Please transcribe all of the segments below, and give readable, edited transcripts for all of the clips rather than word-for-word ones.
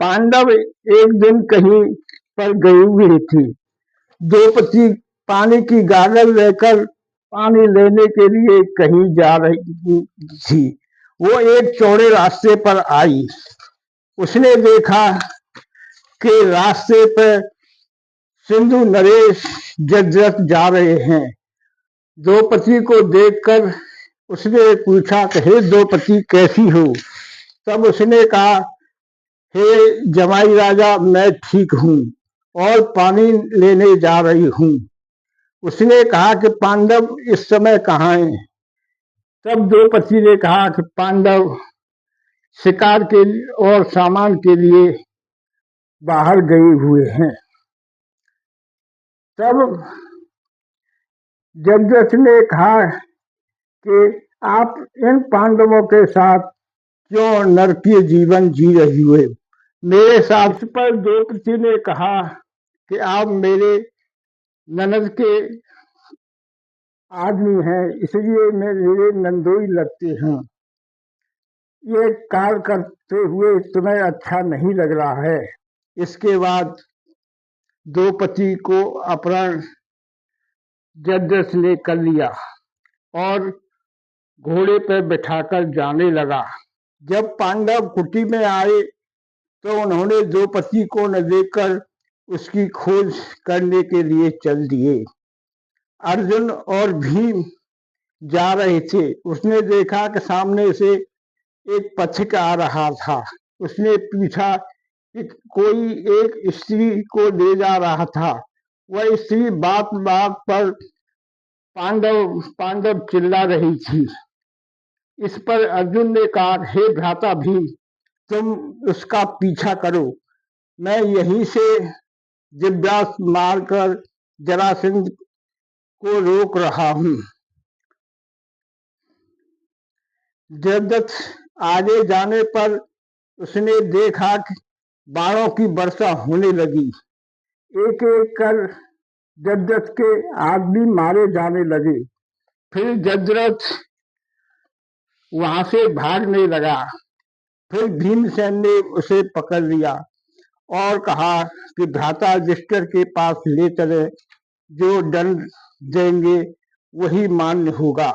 पांडव एक दिन कहीं पर गए हुए थे। द्रौपदी पानी की गागल लेकर पानी लेने के लिए कहीं जा रही थी। वो एक चौड़े रास्ते पर आई। उसने देखा कि रास्ते पर सिंधु नरेश जजरथ जा रहे हैं। द्रौपदी को देखकर उसने पूछा कि हे द्रौपदी, कैसी हो? तब उसने कहा, हे जमाई राजा, मैं ठीक हूँ और पानी लेने जा रही हूँ। उसने कहा कि पांडव इस समय कहाँ हैं? तब द्रौपदी ने कहा कि पांडव शिकार के और सामान के लिए बाहर गए हुए हैं। तब जजरथ ने कहा कि आप इन पांडवों के साथ क्यों नरकीय जीवन जी रही हुए मेरे साथ? इस पर द्रौपदी ने कहा कि आप मेरे ननद के आदमी हैं, इसलिए मेरे नंदोई लगते हैं। ये कार्य करते हुए तुम्हें अच्छा नहीं लग रहा है। इसके बाद द्रौपदी को अपहरण जजरथ ने कर लिया और घोड़े पर बिठाकर जाने लगा। जब पांडव कुटी में आए तो उन्होंने द्रौपदी को न देखकर उसकी खोज करने के लिए चल दिए। अर्जुन और भीम जा रहे थे। उसने देखा कि सामने से एक पथिक आ रहा था। उसने पूछा कि कोई एक स्त्री को ले जा रहा था। वह स्त्री बात बात पर पांडव पांडव चिल्ला रही थी। इस पर अर्जुन ने कहा, हे भ्राता भीम, तुम उसका पीछा करो, मैं यहीं से दिव्यास्त्र मारकर जरासंध को रोक रहा हूँ। जजरथ आगे जाने पर उसने देखा कि बाणों की वर्षा होने लगी। एक एक कर जजरथ के आदमी मारे जाने लगे। फिर जजरथ वहां से भागने लगा। फिर भीमसेन ने उसे पकड़ लिया और कहा कि भ्राता युधिष्ठिर के पास ले चले, जो दंड देंगे वही मान्य होगा।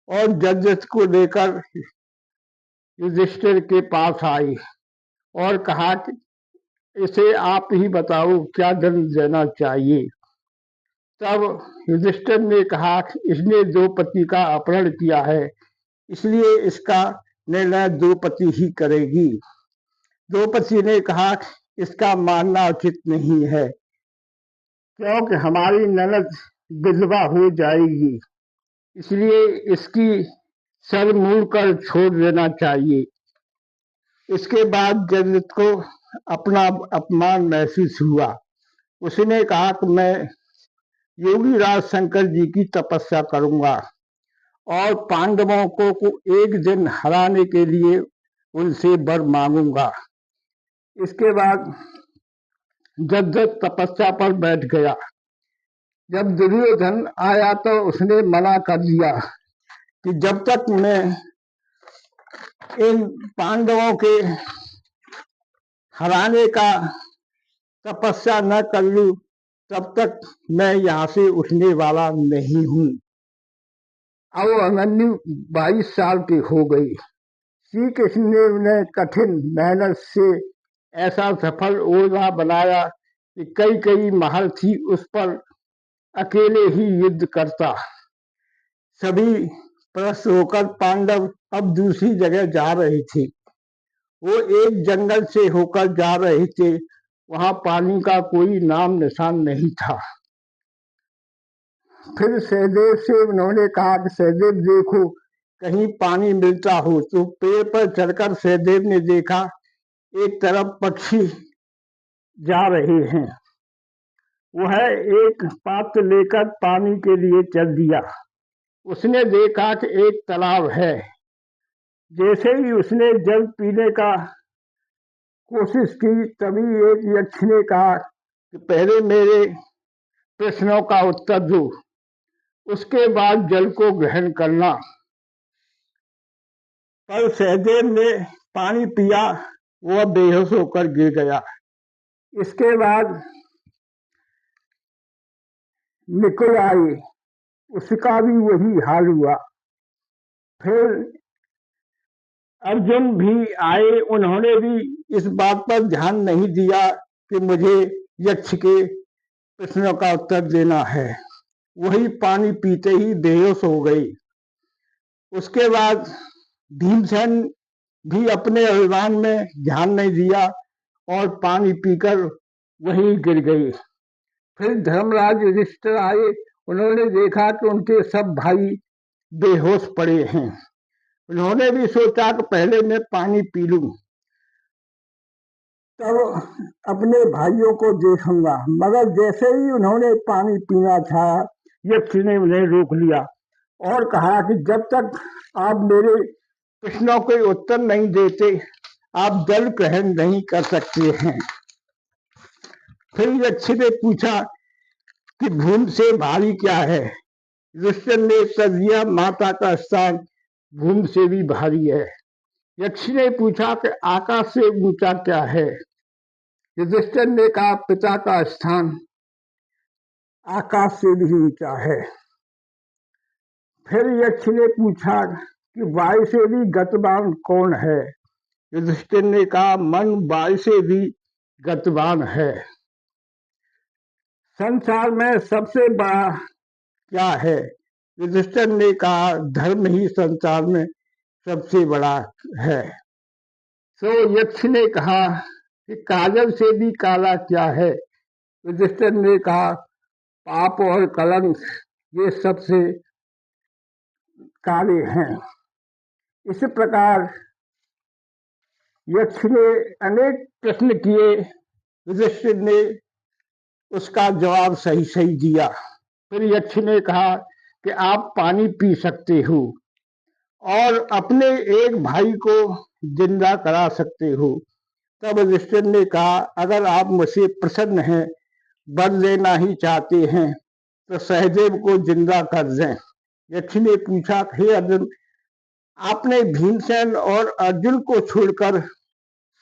और जजरथ को लेकर युधिष्ठिर के पास आई और कहा कि इसे आप ही बताओ, क्या दंड देना चाहिए? तब युधिष्ठिर ने कहा कि इसने द्रौपदी का अपहरण किया है, इसलिए इसका निर्णय द्रौपदी ही करेगी। द्रौपदी ने कहा कि इसका मानना उचित नहीं है, क्योंकि हमारी ननद विधवा हो जाएगी, इसलिए इसकी सर मूड़ कर छोड़ देना चाहिए। इसके बाद जजरथ को अपना अपमान महसूस हुआ। उसने कहा कि मैं योगी राज शंकर जी की तपस्या करूंगा और पांडवों को एक दिन हराने के लिए उनसे वर मांगूंगा। इसके बाद जजरथ तपस्या पर बैठ गया। जब दुर्योधन आया तो उसने मना कर दिया कि जब तक मैं इन पांडवों के हराने का तपस्या न कर लूं, तब तक मैं यहाँ से उठने वाला नहीं हूँ। अब अभिमन्यु 22 साल की हो गई। श्री कृष्ण ने कठिन मेहनत से ऐसा सफल योजना बनाया कि कई कई महल थी उस पर अकेले ही युद्ध करता। सभी प्रस्त होकर पांडव अब दूसरी जगह जा रहे थे। वो एक जंगल से होकर जा रहे थे। वहां पानी का कोई नाम निशान नहीं था। फिर सहदेव से उन्होंने कहा कि सहदेव देखो, कहीं पानी मिलता हो। तो पेड़ पर चढ़कर सहदेव ने देखा एक तरफ पक्षी जा रहे हैं। वह एक पात्र लेकर पानी के लिए चल दिया। उसने देखा कि एक तालाब है। जैसे ही उसने जल पीने का कोशिश की, तभी एक यक्ष ने कहा कि पहले मेरे प्रश्नों का उत्तर दो, उसके बाद जल को ग्रहण करना। पर सहदेव ने पानी पिया वह बेहोश होकर गिर गया। इसके बाद निकल आई, उसका भी वही हाल हुआ। फिर अर्जुन भी आए, उन्होंने भी इस बात पर ध्यान नहीं दिया कि मुझे यक्ष के प्रश्नों का उत्तर देना है। वही पानी पीते ही बेहोश हो गई। उसके बाद भीमसेन भी अपने अभिमान में ध्यान नहीं दिया और पानी पीकर वहीं गिर गई। फिर धर्मराज युधिष्ठिर आए, उन्होंने देखा कि उनके सब भाई बेहोश पड़े हैं। उन्होंने भी सोचा कि पहले मैं पानी पी लूं, तब अपने भाइयों को देखूंगा। मगर जैसे ही उन्होंने पानी पीना चाहा, यक्ष ने उन्हें रोक लिया और कहा कि जब तक आप मेरे प्रश्नों के उत्तर नहीं देते, आप जल ग्रहण नहीं कर सकते हैं। फिर यक्ष ने पूछा कि भूमि से भारी क्या है? युधिष्ठिर ने उत्तर दिया, माता का स्थान भूमि से भी भारी है। यक्ष ने पूछा कि आकाश से ऊंचा क्या है? युधिष्ठिर ने कहा, पिता का स्थान आकाश से भी ऊंचा है। फिर यक्ष ने पूछा कि वायु से भी गतिवान कौन है? युधिष्ठिर ने कहा, मन वायु से भी गतिवान है। संसार में सबसे बड़ा क्या है? युधिष्ठिर ने कहा, धर्म ही संसार में सबसे बड़ा है। तो यक्ष ने कहा कि काजल से भी काला क्या है? युधिष्ठिर ने कहा, पाप और कलंक ये सबसे काले हैं। इस प्रकार यक्ष ने अनेक प्रश्न किए, युधिष्ठिर ने उसका जवाब सही सही दिया। फिर यक्ष ने कहा कि आप पानी पी सकते हो और अपने एक भाई को जिंदा करा सकते हो। तब युधिष्ठिर ने कहा, अगर आप मुझसे प्रसन्न हैं, वर लेना ही चाहते हैं, तो सहदेव को जिंदा कर दें। यक्ष ने पूछा, हे अर्जुन, आपने भीमसेन और अर्जुन को छोड़कर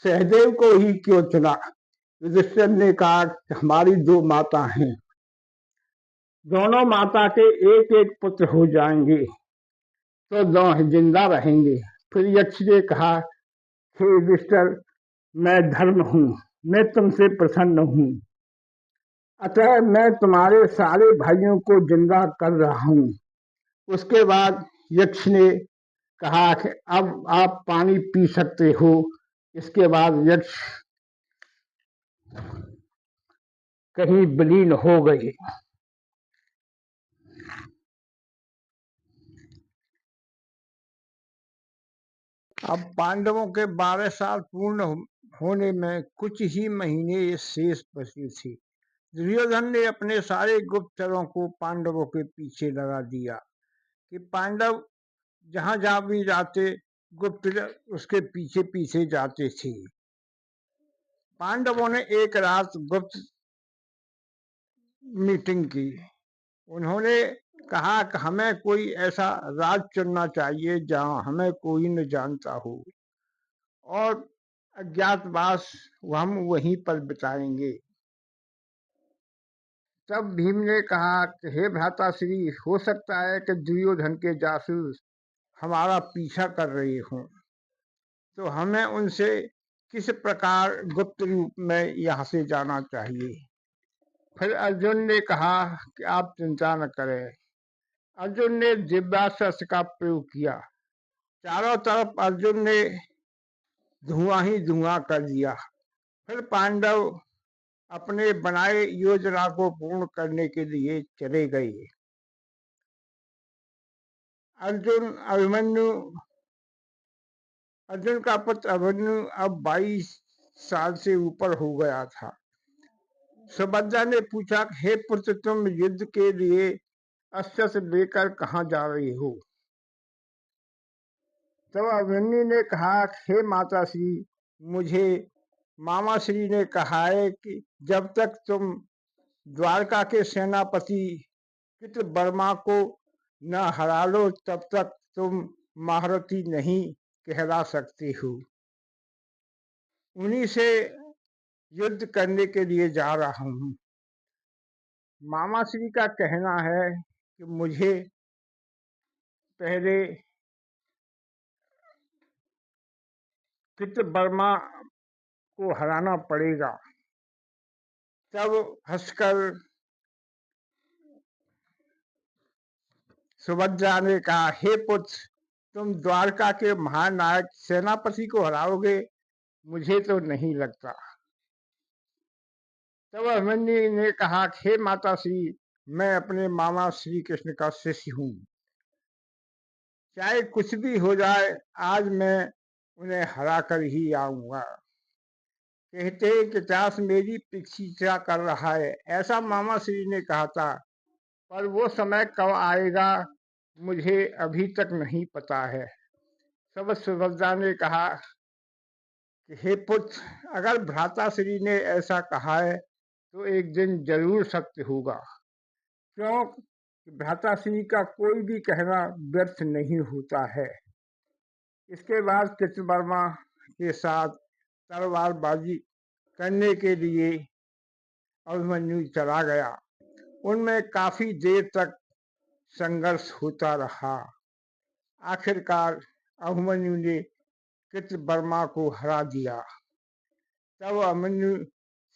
सहदेव को ही क्यों चुना? युधिष्ठिर ने कहा, हमारी दो माता हैं, दोनों माता के एक एक पुत्र हो जाएंगे तो दोनों जिंदा रहेंगे। फिर यक्ष ने कहा, हे युधिष्ठिर, मैं धर्म हूं, मैं तुमसे प्रसन्न हूं, अतः मैं तुम्हारे सारे भाइयों को जिंदा कर रहा हूं। उसके बाद यक्ष ने कहा कि अब आप पानी पी सकते हो। इसके बाद यक्ष कहीं विलीन हो गए। अब पांडवों के 12 साल पूर्ण होने में कुछ ही महीने शेष बचे थे। दुर्योधन ने अपने सारे गुप्तचरों को पांडवों के पीछे लगा दिया कि पांडव जहां जहां भी जाते, गुप्तचर उसके पीछे पीछे जाते थे। पांडवों ने एक रात गुप्त मीटिंग की। उन्होंने कहा कि हमें कोई ऐसा राज चुनना चाहिए जहां हमें कोई न जानता हो और अज्ञातवास हम वहीं पर बिताएंगे। तब भीम ने कहा कि हे भ्राताश्री, हो सकता है कि दुर्योधन के जासूस हमारा पीछा कर रहे हों, तो हमें उनसे किस प्रकार गुप्त रूप में यहाँ से जाना चाहिए। फिर अर्जुन ने कहा कि आप चिंता न करें। अर्जुन ने दिव्यास्त्र का प्रयोग किया। चारों तरफ अर्जुन ने धुआं ही धुआं कर दिया। फिर पांडव अपने बनाए योजना को पूर्ण करने के लिए चले गए। अर्जुन का पुत्र अभिमन्यु अब 22 साल से ऊपर हो गया था। सुभद्रा ने पूछा, हे पुत्र, तुम युद्ध के लिए अस्त्र लेकर कहाँ जा रही हो? तब अभिमन्यु ने कहा, हे माता श्री, मुझे मामा श्री ने कहा है कि जब तक तुम द्वारका के सेनापति कृतवर्मा को न हरा लो, तब तक तुम महारथी नहीं कहला सकती हो। उन्हीं से युद्ध करने के लिए जा रहा हूँ। मामाश्री का कहना है कि मुझे पहले कृतवर्मा को हराना पड़ेगा। तब हंसकर सुभद्रा ने कहा, हे पुत्र, तुम द्वारका के महानायक सेनापति को हराओगे? मुझे तो नहीं लगता। तब अभिमन्यु ने कहा, हे माता श्री, मैं अपने मामा श्री कृष्ण का शिष्य हूँ, चाहे कुछ भी हो जाए, आज मैं उन्हें हरा कर ही आऊंगा। कहते हैं कि दास मेरी प्रतीक्षा कर रहा है, ऐसा मामा श्री ने कहा था, पर वो समय कब आएगा मुझे अभी तक नहीं पता है। तब सुभद्रा ने कहा कि हे पुत्र, अगर भ्राता श्री ने ऐसा कहा है तो एक दिन जरूर सत्य होगा, क्यों? भ्राता श्री का कोई भी कहना व्यर्थ नहीं होता है। इसके बाद कृतवर्मा के साथ तलवारबाजी करने के लिए अभिमन्यु चला गया। उनमें काफी देर तक संघर्ष होता रहा। आखिरकार अभिमन्यु ने कृतवर्मा को हरा दिया। तब अभिमन्यु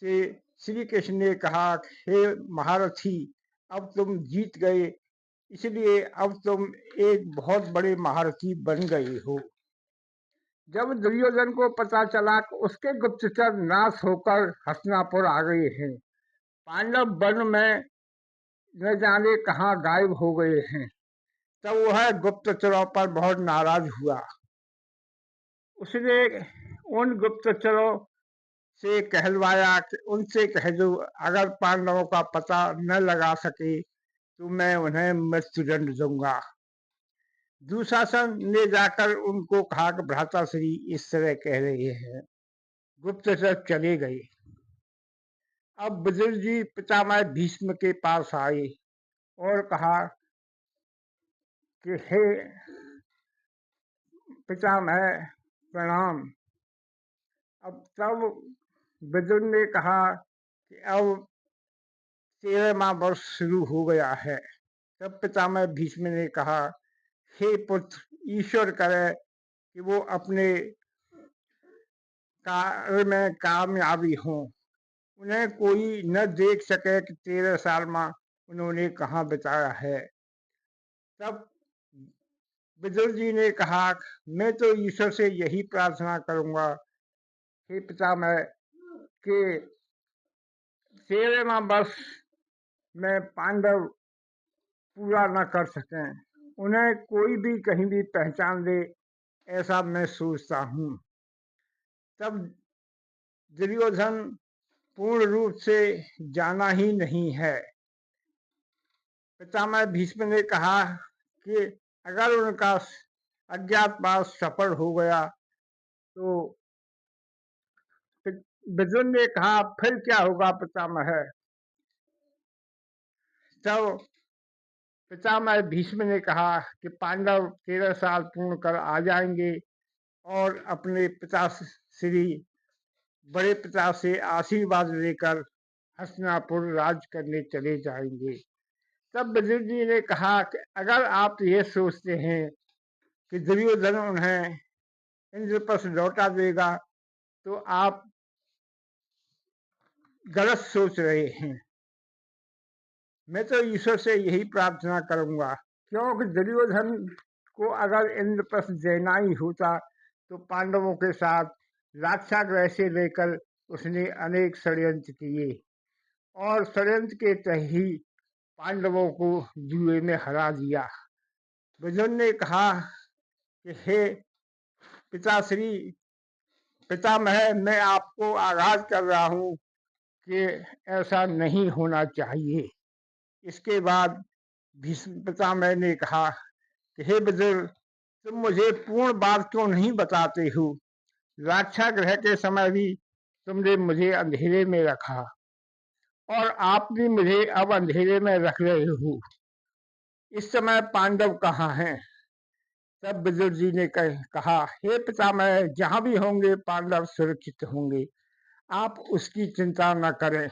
से श्री कृष्ण ने कहा, हे महारथी, अब तुम जीत गए, इसलिए अब तुम एक बहुत बड़े महारथी बन गए हो। जब दुर्योधन को पता चला कि उसके गुप्तचर नाश होकर हस्तिनापुर आ गए हैं, पांडव वन में न जाने कहाँ गायब हो गए हैं, तब वह गुप्तचरों पर बहुत नाराज हुआ। उसने उन गुप्तचरों से कहलवाया कि उनसे कह दो, अगर पांडवों का पता न लगा सके तो मैं उन्हें मृत्युदंड दूंगा। दुशासन ने जाकर उनको कहा कि भ्राताश्री इस तरह कह रहे हैं। गुप्तचर चले गए। अब बुजुर्ग जी पितामह भीष्म के पास आए और कहा कि हे पितामह प्रणाम। अब तब बुजुर्ग ने कहा कि अब 13वां वर्ष शुरू हो गया है। तब पितामह भीष्म ने कहा, हे पुत्र, ईश्वर करे कि वो अपने कार्य में कामयाबी हो, उन्हें कोई न देख सके कि 13 साल में उन्होंने कहाँ बिताया है। तब बुजुर्ग जी ने कहा, मैं तो ईश्वर से यही प्रार्थना करूंगा, हे पितामह, कि 13वां वर्ष में पांडव पूरा न कर सकें, उन्हें कोई भी कहीं भी पहचान ले, ऐसा मैं सोचता हूँ। तब दुर्योधन पूर्ण रूप से जाना ही नहीं है। पितामह भीष्म ने कहा कि अगर उनका अज्ञातवास सफल हो गया तो बुजुर्ग ने कहा, फिर क्या होगा पितामह? तब पितामह भीष्म ने कहा कि पांडव 13 साल पूर्ण कर आ जाएंगे और अपने पिता श्री बड़े पिता से आशीर्वाद लेकर हस्तिनापुर राज करने चले जाएंगे। तब बुजुर्ग जी ने कहा कि अगर आप ये सोचते हैं कि दुर्योधन उन्हें इंद्रप्रस्थ लौटा देगा तो आप गलत सोच रहे हैं। मैं तो ईश्वर से यही प्रार्थना करूंगा, क्योंकि दुर्योधन को अगर इंद्रप्रस्थ देना ही होता तो पांडवों के साथ लाक्षागृह से लेकर उसने अनेक षड्यंत्र किए और षड्यंत्र के तहत ही पांडवों को जुए में हरा दिया। बुजुर्ग ने कहा कि हे पिताश्री, पितामह, मैं आपको आगाज कर रहा हूँ कि ऐसा नहीं होना चाहिए। इसके बाद भीष्म पितामह ने कहा कि हे बुजुर्ग, तुम मुझे पूर्ण बात क्यों नहीं बताते हो? लाक्षागृह के समय भी तुमने मुझे अंधेरे में रखा और आप भी मुझे अब अंधेरे में रख रहे हो। इस समय पांडव कहाँ हैं? तब विदुर जी ने कहा, हे पितामह, जहां भी होंगे पांडव सुरक्षित होंगे, आप उसकी चिंता न करें।